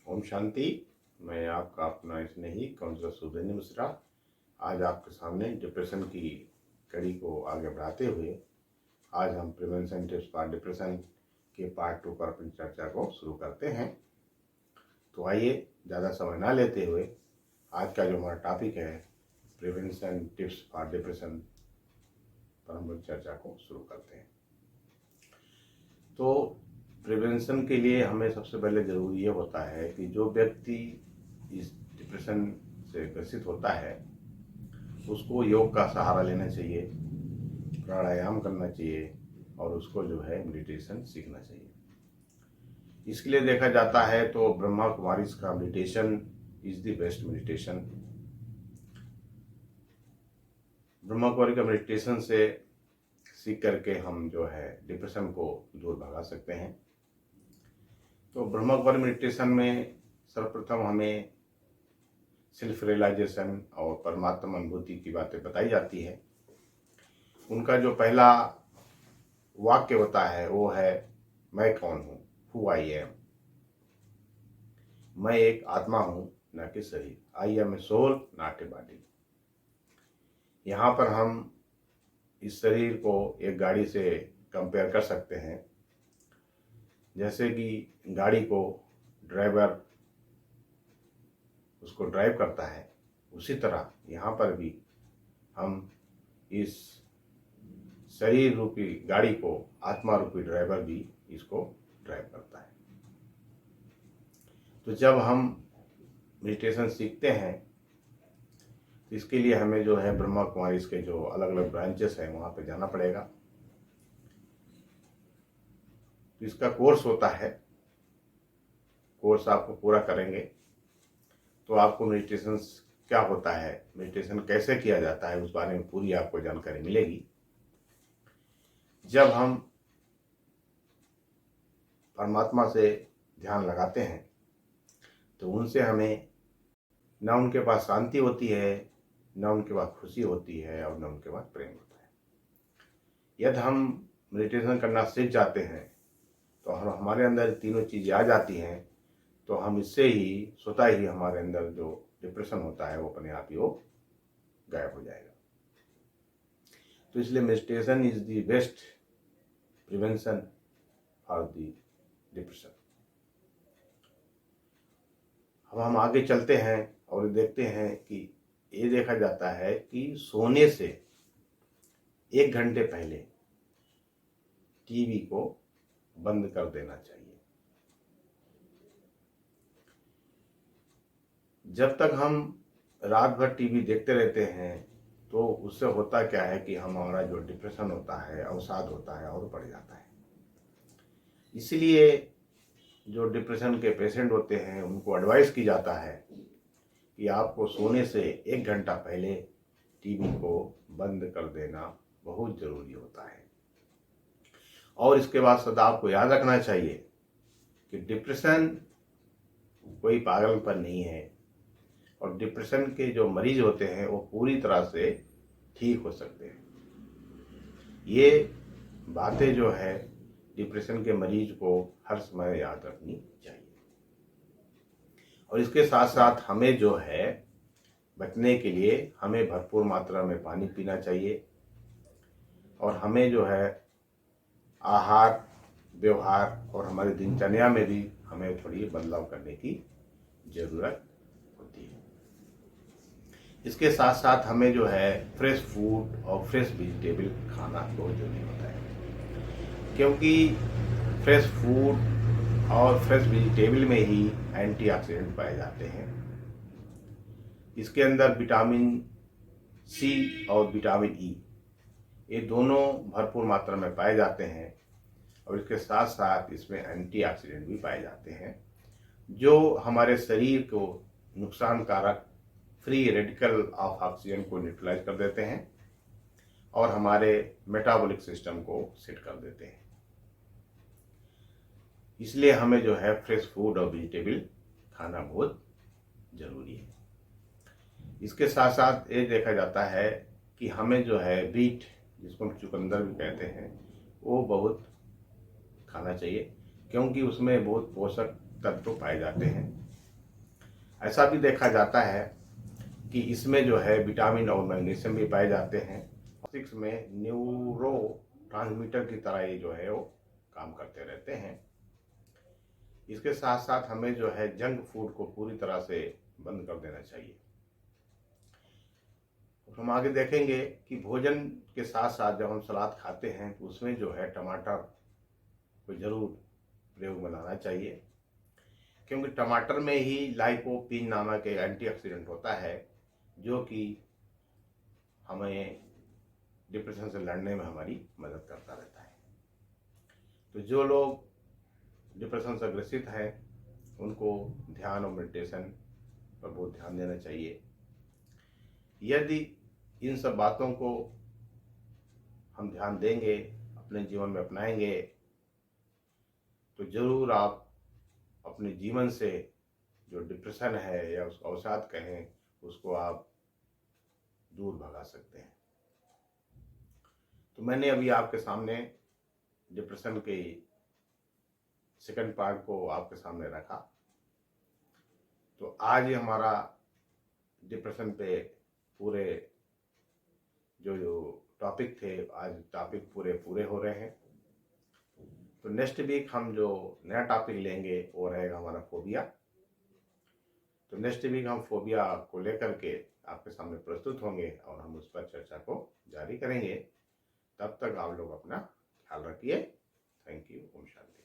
ओम शांति। मैं आपका अपना स्नेही काउंसलर सुभेंद्र मिश्रा आज आपके सामने डिप्रेशन की कड़ी को आगे बढ़ाते हुए आज हम प्रिवेंशन टिप्स फॉर डिप्रेशन के पार्ट 2 पर अपनी चर्चा को शुरू करते हैं। तो आइए ज़्यादा समय ना लेते हुए आज का जो हमारा टॉपिक है प्रिवेंशन टिप्स फॉर डिप्रेशन पर हम लोग चर्चा को शुरू करते हैं। तो प्रिवेंशन के लिए हमें सबसे पहले ज़रूरी ये होता है कि जो व्यक्ति इस डिप्रेशन से ग्रसित होता है उसको योग का सहारा लेना चाहिए, प्राणायाम करना चाहिए और उसको जो है मेडिटेशन सीखना चाहिए। इसके लिए देखा जाता है तो ब्रह्मा कुमारीज का meditation is the best meditation. Brahma Kumari का मेडिटेशन से सीख करके हम जो है डिप्रेशन को दूर भगा सकते हैं। तो ब्रह्मा कुमारी मेडिटेशन में सर्वप्रथम हमें सेल्फ रियलाइजेशन और परमात्मा अनुभूति की बातें बताई जाती है। उनका जो पहला वाक्य होता है वो है मैं कौन हूँ, हु आई एम। मैं एक आत्मा हूँ न कि शरीर, I am a soul not a body. यहाँ पर हम इस शरीर को एक गाड़ी से कंपेयर कर सकते हैं। जैसे कि गाड़ी को ड्राइवर उसको ड्राइव करता है, उसी तरह यहाँ पर भी हम इस शरीर रूपी गाड़ी को आत्मा रूपी ड्राइवर भी इसको ड्राइव करता है। तो जब हम मेडिटेशन सीखते हैं तो इसके लिए हमें जो है ब्रह्मा कुमारी के जो अलग अलग ब्रांचेस हैं वहाँ पे जाना पड़ेगा। तो इसका कोर्स होता है, कोर्स आपको पूरा करेंगे तो आपको मेडिटेशन क्या होता है, मेडिटेशन कैसे किया जाता है, उस बारे में पूरी आपको जानकारी मिलेगी। जब हम परमात्मा से ध्यान लगाते हैं तो उनसे हमें न उनके पास शांति होती है, न उनके पास खुशी होती है और न उनके पास प्रेम होता है। यदि हम मेडिटेशन करना सीख जाते हैं तो हम हमारे अंदर तीनों चीज़ें आ जाती हैं तो हम इससे ही स्वतः ही हमारे अंदर जो डिप्रेशन होता है वो अपने आप ही वो गायब हो जाएगा। तो इसलिए meditation is the best prevention for the depression. अब हम आगे चलते हैं और देखते हैं कि ये देखा जाता है कि सोने से 1 घंटे पहले टीवी को बंद कर देना चाहिए। जब तक हम रात भर टीवी देखते रहते हैं तो उससे होता क्या है कि हमारा जो डिप्रेशन होता है, अवसाद होता है और बढ़ जाता है। इसलिए जो डिप्रेशन के पेशेंट होते हैं उनको एडवाइस की जाता है कि आपको सोने से 1 घंटा पहले टीवी को बंद कर देना बहुत ज़रूरी होता है। और इसके बाद सदा आपको याद रखना चाहिए कि डिप्रेशन कोई पागलपन नहीं है और डिप्रेशन के जो मरीज होते हैं वो पूरी तरह से ठीक हो सकते हैं। ये बातें जो है डिप्रेशन के मरीज को हर समय याद रखनी चाहिए। और इसके साथ साथ हमें जो है बचने के लिए हमें भरपूर मात्रा में पानी पीना चाहिए और हमें जो है आहार, व्यवहार और हमारी दिनचर्या में भी हमें थोड़ी बदलाव करने की ज़रूरत होती है। इसके साथ साथ हमें जो है फ्रेश फूड और फ्रेश वेजिटेबल खाना बहुत जरूरी होता है, क्योंकि फ्रेश फूड और फ्रेश वेजिटेबल में ही एंटीऑक्सीडेंट पाए जाते हैं। इसके अंदर विटामिन सी और विटामिन ई ये दोनों भरपूर मात्रा में पाए जाते हैं और इसके साथ साथ इसमें एंटीऑक्सीडेंट भी पाए जाते हैं जो हमारे शरीर को नुकसानकारक फ्री रेडिकल ऑफ ऑक्सीजन को न्यूट्रलाइज कर देते हैं और हमारे मेटाबॉलिक सिस्टम को सेट कर देते हैं। इसलिए हमें जो है फ्रेश फूड और वेजिटेबल खाना बहुत ज़रूरी है। इसके साथ साथ ये देखा जाता है कि हमें जो है बीट, जिसको हम चुकंदर भी कहते हैं, वो बहुत खाना चाहिए क्योंकि उसमें बहुत पोषक तत्व पाए जाते हैं ऐसा भी देखा जाता है कि इसमें जो है विटामिन और मैग्नीशियम भी पाए जाते हैं। 6 में न्यूरो ट्रांसमीटर की तरह ये जो है वो काम करते रहते हैं। इसके साथ साथ हमें जो है जंक फूड को पूरी तरह से बंद कर देना चाहिए। हम आगे देखेंगे कि भोजन के साथ साथ जब हम सलाद खाते हैं तो उसमें जो है टमाटर को जरूर प्रयोग में लाना चाहिए, क्योंकि टमाटर में ही लाइकोपीन नामक एक एंटीऑक्सीडेंट होता है जो कि हमें डिप्रेशन से लड़ने में हमारी मदद करता रहता है। तो जो लोग डिप्रेशन से ग्रसित हैं उनको ध्यान और मेडिटेशन पर बहुत ध्यान देना चाहिए। यदि इन सब बातों को हम ध्यान देंगे, अपने जीवन में अपनाएंगे, तो जरूर आप अपने जीवन से जो डिप्रेशन है या उसको अवसाद कहें उसको आप दूर भगा सकते हैं। तो मैंने अभी आपके सामने डिप्रेशन के सेकंड पार्ट को आपके सामने रखा। तो आज हमारा डिप्रेशन पे पूरे जो टॉपिक थे, आज टॉपिक पूरे हो रहे हैं। तो नेक्स्ट वीक हम जो नया टॉपिक लेंगे वो रहेगा हमारा फोबिया। तो नेक्स्ट वीक हम फोबिया को लेकर के आपके सामने प्रस्तुत होंगे और हम उस पर चर्चा को जारी करेंगे। तब तक आप लोग अपना ख्याल रखिए। Thank you. ओम शांति।